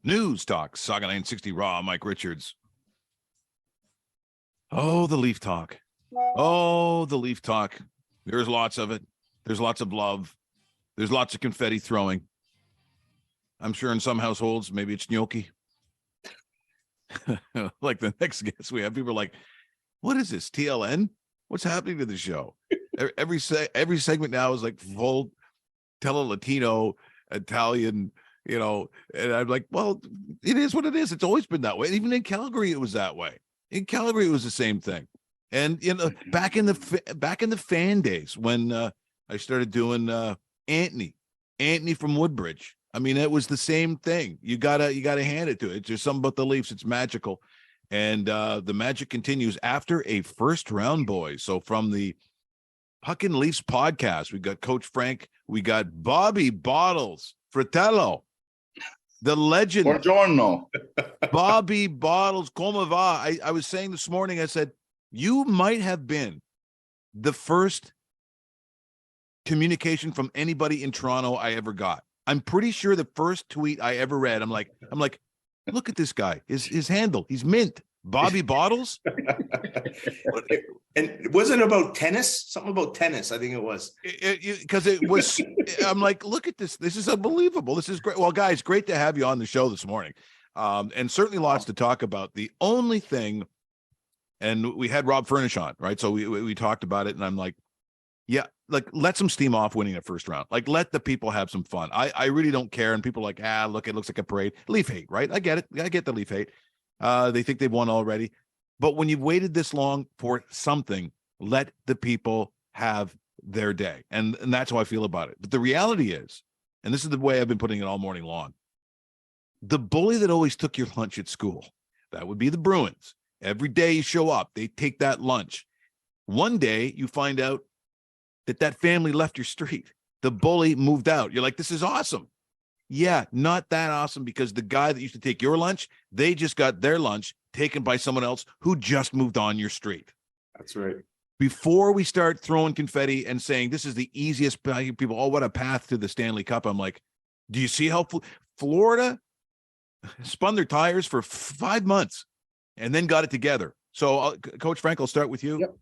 Newstalk Sauga 960 Raw. Mike Richards. Oh, the Leaf talk. Oh, the Leaf talk. There's lots of it. There's lots of love. There's lots of confetti throwing. I'm sure in some households, maybe it's gnocchi. Like the next guest we have, people are like, what is this, TLN? What's happening to the show? Every segment now is like full tele-Latino, Italian, and I'm like, well, it is what it is. It's always been that way. Even in Calgary, it was that way. In Calgary, it was the same thing. And back in the fan days when I started doing Anthony from Woodbridge. I mean, it was the same thing. You gotta hand it to it. It's just something about the Leafs. It's magical, and the magic continues after a first round, boys. So from the Puckin Leafs podcast, we got Coach Frank, we got Bobby Bottles, Fratello, the legend. Buongiorno. Bobby Bottles, come va? I was saying this morning, I said, you might have been the first communication from anybody in Toronto I ever got. I'm pretty sure the first tweet I ever read, I'm like, look at this guy. His handle, he's mint. Bobby Bottles. And it wasn't about tennis, something about tennis. I think it was because it was. I'm like, look at this. This is unbelievable. This is great. Well, guys, great to have you on the show this morning, and certainly lots to talk about. The only thing, and we had Rob Furnish on, right? So we talked about it, and I'm like, yeah, like let some steam off winning a first round. Like let the people have some fun. I really don't care. And people are like, look, it looks like a parade. Leaf hate, right? I get it. I get the Leaf hate. They think they've won already. But when you've waited this long for something, let the people have their day. And that's how I feel about it. But the reality is, and this is the way I've been putting it all morning long, the bully that always took your lunch at school, that would be the Bruins. Every day you show up, they take that lunch. One day you find out that family left your street. The bully moved out. You're like, this is awesome. Yeah, not that awesome, because the guy that used to take your lunch, they just got their lunch taken by someone else who just moved on your street. That's right. Before we start throwing confetti and saying this is the easiest, people, oh, what a path to the Stanley Cup. I'm like, do you see how Florida spun their tires for 5 months and then got it together? So, Coach Frank, I'll start with you. Yep.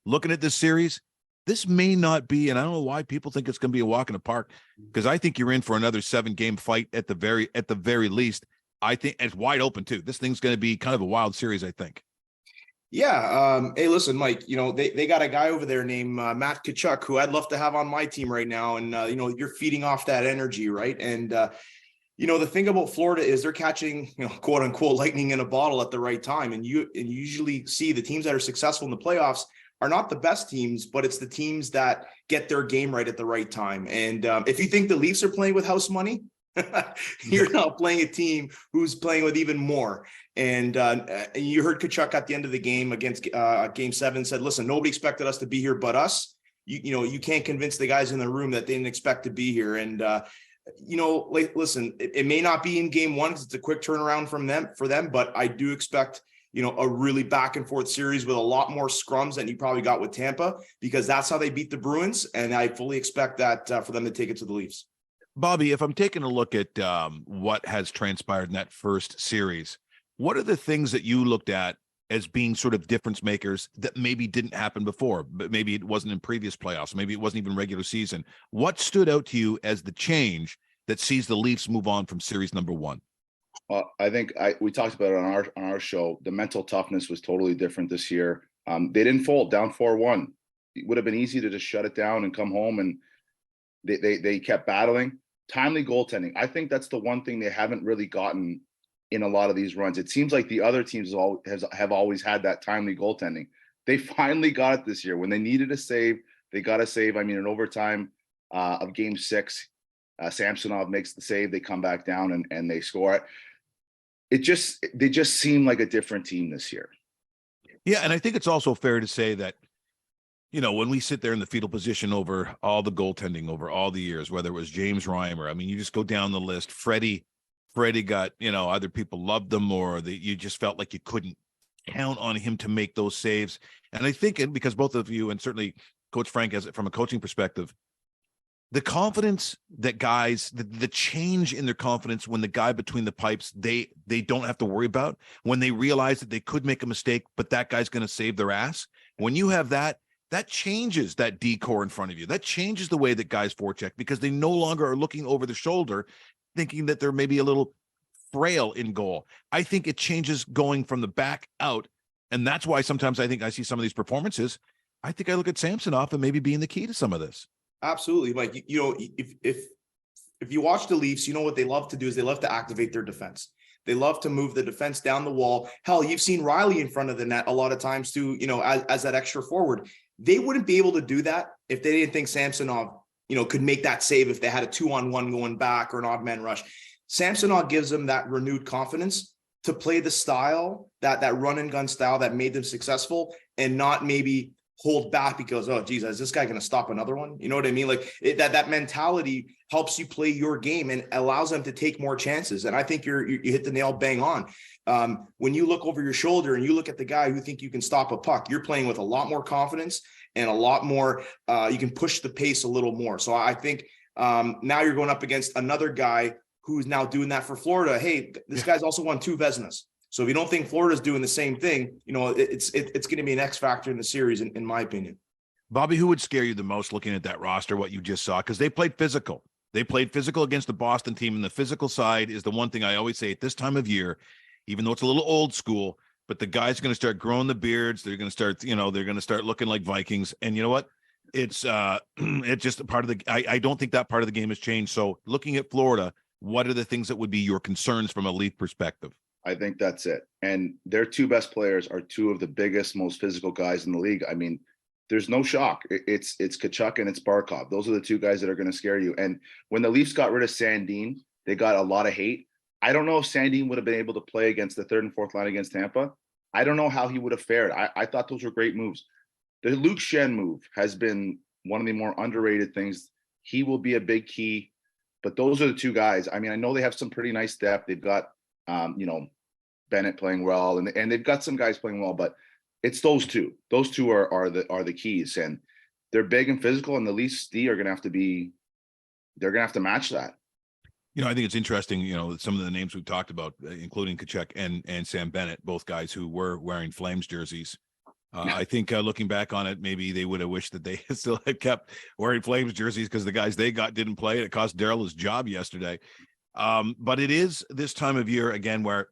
Looking at this series, this may not be, and I don't know why people think it's going to be a walk in the park, because I think you're in for another 7-game fight at the very least. I think it's wide open too. This thing's going to be kind of a wild series, I think. Yeah. Hey, listen, Mike, they got a guy over there named Matt Tkachuk, who I'd love to have on my team right now. And, you're feeding off that energy, right? And, the thing about Florida is they're catching, quote unquote, lightning in a bottle at the right time. And you usually see the teams that are successful in the playoffs are not the best teams, but it's the teams that get their game right at the right time. And if you think the Leafs are playing with house money, you're not playing a team who's playing with even more. And you heard Tkachuk at the end of the game against Game 7 said, listen, nobody expected us to be here but us. You can't convince the guys in the room that they didn't expect to be here. And, listen, it may not be in Game 1 because it's a quick turnaround for them, but I do expect a really back and forth series with a lot more scrums than you probably got with Tampa, because that's how they beat the Bruins. And I fully expect that for them to take it to the Leafs. Bobby, if I'm taking a look at what has transpired in that first series, what are the things that you looked at as being sort of difference makers that maybe didn't happen before, but maybe it wasn't in previous playoffs, maybe it wasn't even regular season? What stood out to you as the change that sees the Leafs move on from series number 1? I think we talked about it on our show. The mental toughness was totally different this year. They didn't fold down 4-1. It would have been easy to just shut it down and come home, and they kept battling. Timely goaltending. I think that's the one thing they haven't really gotten in a lot of these runs. It seems like the other teams have always had that timely goaltending. They finally got it this year. When they needed a save, they got a save. I mean, in overtime of Game 6, Samsonov makes the save. They come back down and they score it. They just seem like a different team this year. Yeah, and I think it's also fair to say that, when we sit there in the fetal position over all the goaltending over all the years, whether it was James Reimer, I mean, you just go down the list. Freddie got, either people loved them or you just felt like you couldn't count on him to make those saves. And I think, because both of you, and certainly Coach Frank, as from a coaching perspective, the confidence that guys, the change in their confidence when the guy between the pipes, they don't have to worry about, when they realize that they could make a mistake, but that guy's going to save their ass. When you have that, that changes that decor in front of you. That changes the way that guys forecheck, because they no longer are looking over the shoulder thinking that they're maybe a little frail in goal. I think it changes going from the back out. And that's why sometimes I think I see some of these performances. I think I look at Samsonov and maybe being the key to some of this. Absolutely. Like, you know, if you watch the Leafs, you know what they love to do is they love to activate their defense. They love to move the defense down the wall. Hell, you've seen Riley in front of the net a lot of times too, you know, as that extra forward. They wouldn't be able to do that if they didn't think Samsonov, you know, could make that save if they had a 2-on-1 going back or an odd man rush. Samsonov gives them that renewed confidence to play the style, that run and gun style that made them successful, and not maybe hold back because, oh geez, is this guy going to stop another one? You know what I mean? Like that mentality helps you play your game and allows them to take more chances. And I think you hit the nail bang on. When you look over your shoulder and you look at the guy who think you can stop a puck, you're playing with a lot more confidence and a lot more, you can push the pace a little more. So I think now you're going up against another guy who's now doing that for Florida. Hey, this guy's also won 2 Vezinas. So if you don't think Florida's doing the same thing, you know, it's going to be an X factor in the series, in my opinion. Bobby, who would scare you the most looking at that roster, what you just saw? Because they played physical. They played physical against the Boston team, and the physical side is the one thing I always say at this time of year, even though it's a little old school, but the guys are going to start growing the beards. They're going to start, you know, they're going to start looking like Vikings. And you know what? It's just a part of the, I don't think that part of the game has changed. So looking at Florida, what are the things that would be your concerns from a Leaf perspective? I think that's it. And their 2 best players are 2 of the biggest, most physical guys in the league. I mean, there's no shock. It's Tkachuk and it's Barkov. Those are the 2 guys that are going to scare you. And when the Leafs got rid of Sandin, they got a lot of hate. I don't know if Sandin would have been able to play against the 3rd and 4th line against Tampa. I don't know how he would have fared. I thought those were great moves. The Luke Schenn move has been one of the more underrated things. He will be a big key, but those are the 2 guys. I mean, I know they have some pretty nice depth. They've got, you know, Bennett playing well, and they've got some guys playing well, but it's those 2. Those 2 are the keys, and they're big and physical, and the Leafs are going to have to be, they're going to have to match that. You know, I think it's interesting, you know, some of the names we've talked about, including Tkachuk and Sam Bennett, both guys who were wearing Flames jerseys. I think looking back on it, maybe they would have wished that they still had kept wearing Flames jerseys because the guys they got didn't play. It cost Daryl his job yesterday. But it is this time of year again where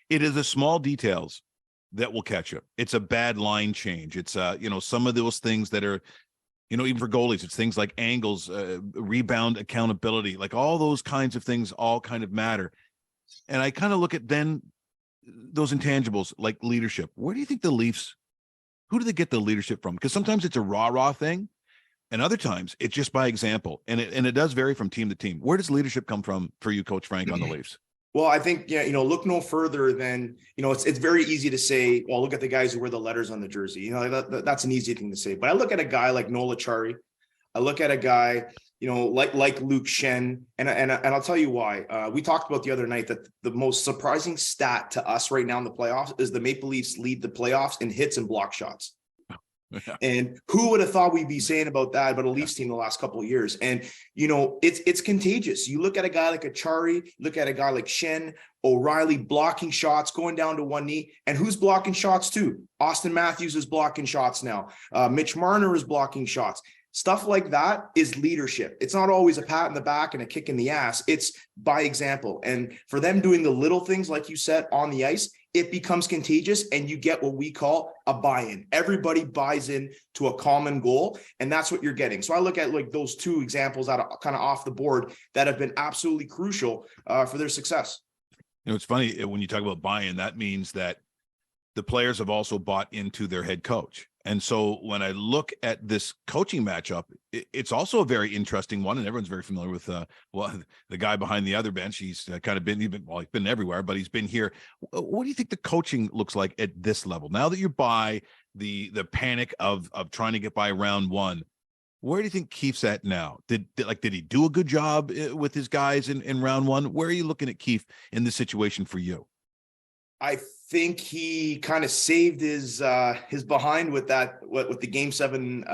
it is the small details that will catch you. It's a bad line change. It's you know, some of those things that are, you know, even for goalies, it's things like angles, rebound accountability, like all those kinds of things all kind of matter. And I kind of look at then those intangibles like leadership. Where do you think the Leafs, who do they get the leadership from? Because sometimes it's a rah thing, and other times it's just by example. And it does vary from team to team. Where does leadership come from for you, Coach Frank, on the Leafs? Well, I think, yeah, you know, look no further than, you know, it's very easy to say, well, look at the guys who wear the letters on the jersey. You know, that's an easy thing to say. But I look at a guy like Nola Chari. I look at a guy, you know, like Luke Schenn, and I'll tell you why. We talked about the other night that the most surprising stat to us right now in the playoffs is the Maple Leafs lead the playoffs in hits and block shots. Yeah. And who would have thought we'd be saying about that about a Leafs team the last couple of years? And you know, it's contagious. You look at a guy like Achari, look at a guy like Schenn, O'Reilly blocking shots, going down to one knee, and who's blocking shots too? Austin Matthews is blocking shots now. Mitch Marner is blocking shots. Stuff like that is leadership. It's not always a pat in the back and a kick in the ass. It's by example. And for them doing the little things, like you said, on the ice, it becomes contagious and you get what we call a buy-in. Everybody buys in to a common goal, and that's what you're getting. So I look at like those 2 examples out of kind of off the board that have been absolutely crucial for their success. You know, it's funny when you talk about buy-in, that means that the players have also bought into their head coach. And so when I look at this coaching matchup, it's also a very interesting one, and everyone's very familiar with the guy behind the other bench. He's kind of he's been everywhere, but he's been here. What do you think the coaching looks like at this level? Now that you're by the panic of trying to get by round 1, where do you think Keefe's at now? Did he do a good job with his guys in round 1? Where are you looking at Keefe in this situation for you? I think he kind of saved his behind with the Game 7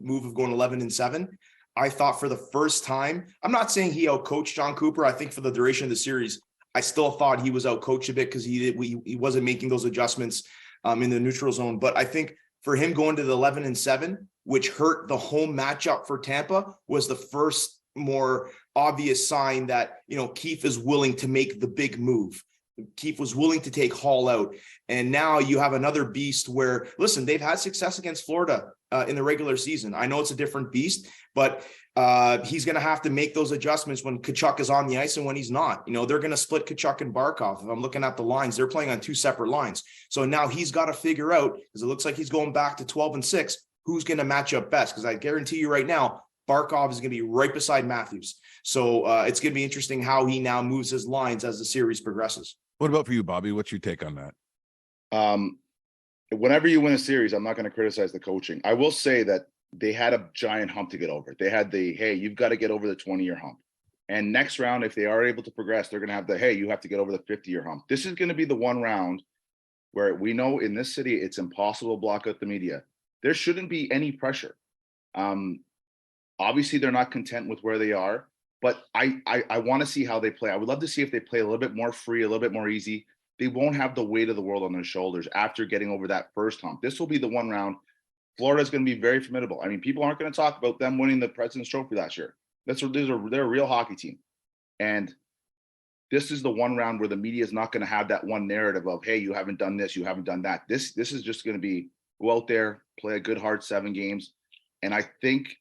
move of going 11-7. I thought for the first time, I'm not saying he outcoached John Cooper. I think for the duration of the series, I still thought he was outcoached a bit because he wasn't making those adjustments in the neutral zone. But I think for him going to the 11-7, which hurt the home matchup for Tampa, was the first more obvious sign that, Keefe is willing to make the big move. Keefe was willing to take Hall out. And now you have another beast where, listen, they've had success against Florida in the regular season. I know it's a different beast, but he's going to have to make those adjustments when Tkachuk is on the ice and when he's not. They're going to split Tkachuk and Barkov. If I'm looking at the lines, they're playing on two separate lines. So now he's got to figure out, because it looks like he's going back to 12-6, who's going to match up best. Because I guarantee you right now, Barkov is going to be right beside Matthews. So it's going to be interesting how he now moves his lines as the series progresses. What about for you, Bobby? What's your take on that? Whenever you win a series, I'm not going to criticize the coaching. I will say that they had a giant hump to get over. They had hey, you've got to get over the 20-year hump. And next round, if they are able to progress, they're going to have hey, you have to get over the 50-year hump. This is going to be the one round where we know in this city, it's impossible to block out the media. There shouldn't be any pressure. Obviously, they're not content with where they are, but I want to see how they play. I would love to see if they play a little bit more free, a little bit more easy. They won't have the weight of the world on their shoulders after getting over that first hump. This will be the one round. Florida is going to be very formidable. I mean, people aren't going to talk about them winning the President's Trophy last year. They're a real hockey team. And this is the one round where the media is not going to have that one narrative of, hey, you haven't done this, you haven't done that. This is just going to be go out there, play a good hard 7 games. And I think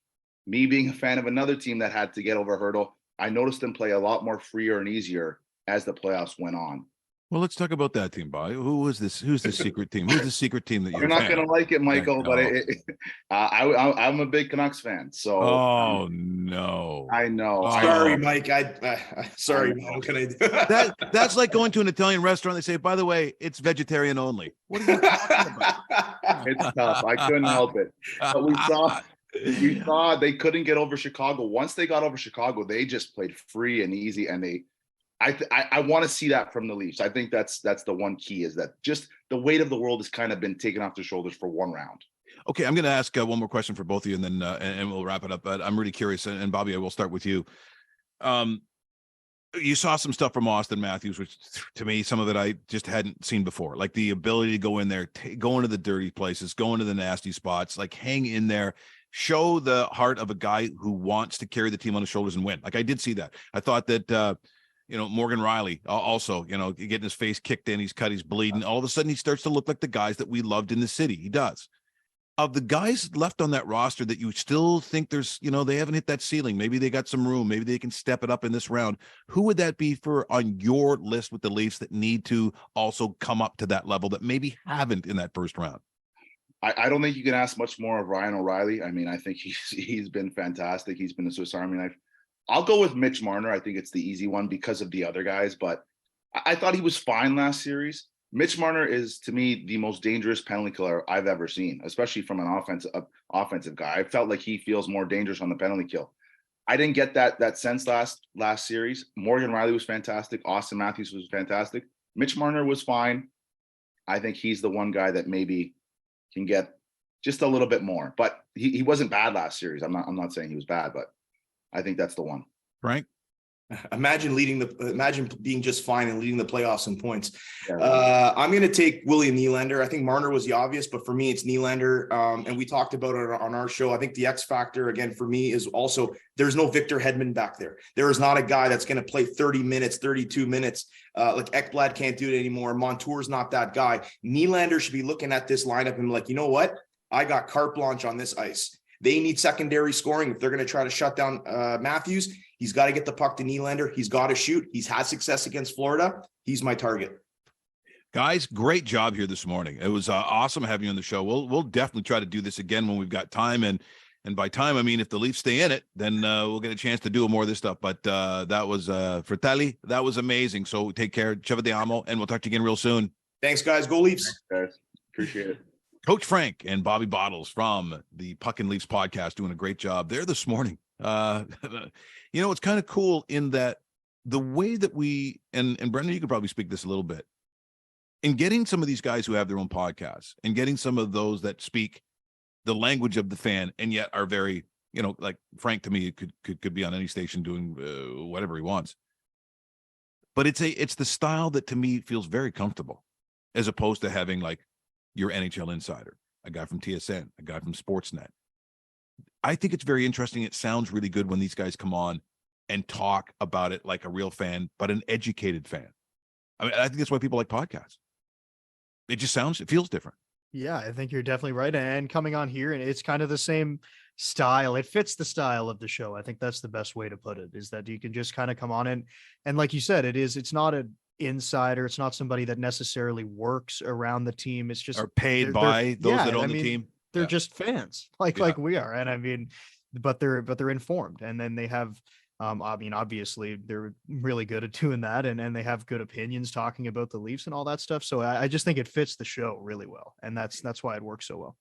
me being a fan of another team that had to get over a hurdle, I noticed them play a lot more freer and easier as the playoffs went on. Well, let's talk about that team, Bobby. Who's the secret team? Who's the secret team that you're not going to like it, Michael? But I'm a big Canucks fan. So, no, I know. Sorry, Mike. Sorry, man. What can I do? That's like going to an Italian restaurant. They say, by the way, it's vegetarian only. What are you talking about? It's tough. I couldn't help it. But we saw they couldn't get over Chicago. Once they got over Chicago, they just played free and easy, and I want to see that from the Leafs. I think that's the one key, is that just the weight of the world has kind of been taken off their shoulders for one round. Okay, I'm going to ask one more question for both of you, and then and we'll wrap it up. But I'm really curious, and Bobby, I will start with you. You saw some stuff from Austin Matthews, which to me, some of it I just hadn't seen before, like the ability to go in there, go into the dirty places, go into the nasty spots, like hang in there, show the heart of a guy who wants to carry the team on his shoulders and win. Like I did see that. I thought that. Morgan Riley also, getting his face kicked in, he's cut, he's bleeding. All of a sudden, he starts to look like the guys that we loved in the city. He does. Of the guys left on that roster that you still think there's, they haven't hit that ceiling. Maybe they got some room. Maybe they can step it up in this round. Who would that be for on your list with the Leafs that need to also come up to that level that maybe haven't in that first round? I don't think you can ask much more of Ryan O'Reilly. I mean, I think he's been fantastic. He's been a Swiss Army knife. I'll go with Mitch Marner. I think it's the easy one because of the other guys, but I thought he was fine last series. Mitch Marner is, to me, the most dangerous penalty killer I've ever seen, especially from an offensive guy. I felt like he feels more dangerous on the penalty kill. I didn't get that sense last series. Morgan Riley was fantastic. Austin Matthews was fantastic. Mitch Marner was fine. I think he's the one guy that maybe can get just a little bit more, but he wasn't bad last series. I'm not saying he was bad, but I think that's the one. Frank? Imagine being just fine and leading the playoffs in points. Yeah. I'm going to take William Nylander. I think Marner was the obvious, but for me, it's Nylander. And we talked about it on our show. I think the X factor, again, for me is also there's no Victor Hedman back there. There is not a guy that's going to play 30 minutes, 32 minutes. Like Ekblad can't do it anymore. Montour's not that guy. Nylander should be looking at this lineup and like, you know what? I got carte blanche on this ice. They need secondary scoring. If they're going to try to shut down Matthews, he's got to get the puck to Nylander. He's got to shoot. He's had success against Florida. He's my target. Guys, great job here this morning. It was awesome having you on the show. We'll definitely try to do this again when we've got time. And by time, I mean, if the Leafs stay in it, then we'll get a chance to do more of this stuff. But that was Fratelli. That was amazing. So take care. Ci vediamo, and we'll talk to you again real soon. Thanks, guys. Go Leafs. Thanks, guys. Appreciate it. Coach Frank and Bobby Bottles from the Puckin Leafs podcast doing a great job there this morning. It's kind of cool in that the way that we, and Brendan, you could probably speak this a little bit, in getting some of these guys who have their own podcasts and getting some of those that speak the language of the fan and yet are very like Frank to me could be on any station doing whatever he wants. But it's the style that to me feels very comfortable, as opposed to having like your NHL insider, a guy from TSN, a guy from Sportsnet. I think it's very interesting. It sounds really good when these guys come on and talk about it like a real fan, but an educated fan. I mean, I think that's why people like podcasts. It feels different. Yeah, I think you're definitely right. And coming on here, and it's kind of the same style. It fits the style of the show. I think that's the best way to put it, is that you can just kind of come on and like you said, it's not an insider. It's not somebody that necessarily works around the team. It's just Are paid they're- by those yeah, that own I the mean, team. They're Yeah. just fans like we are. And I mean, but they're informed, and then they have I mean, obviously they're really good at doing that, and they have good opinions talking about the Leafs and all that stuff. So I just think it fits the show really well, and that's why it works so well.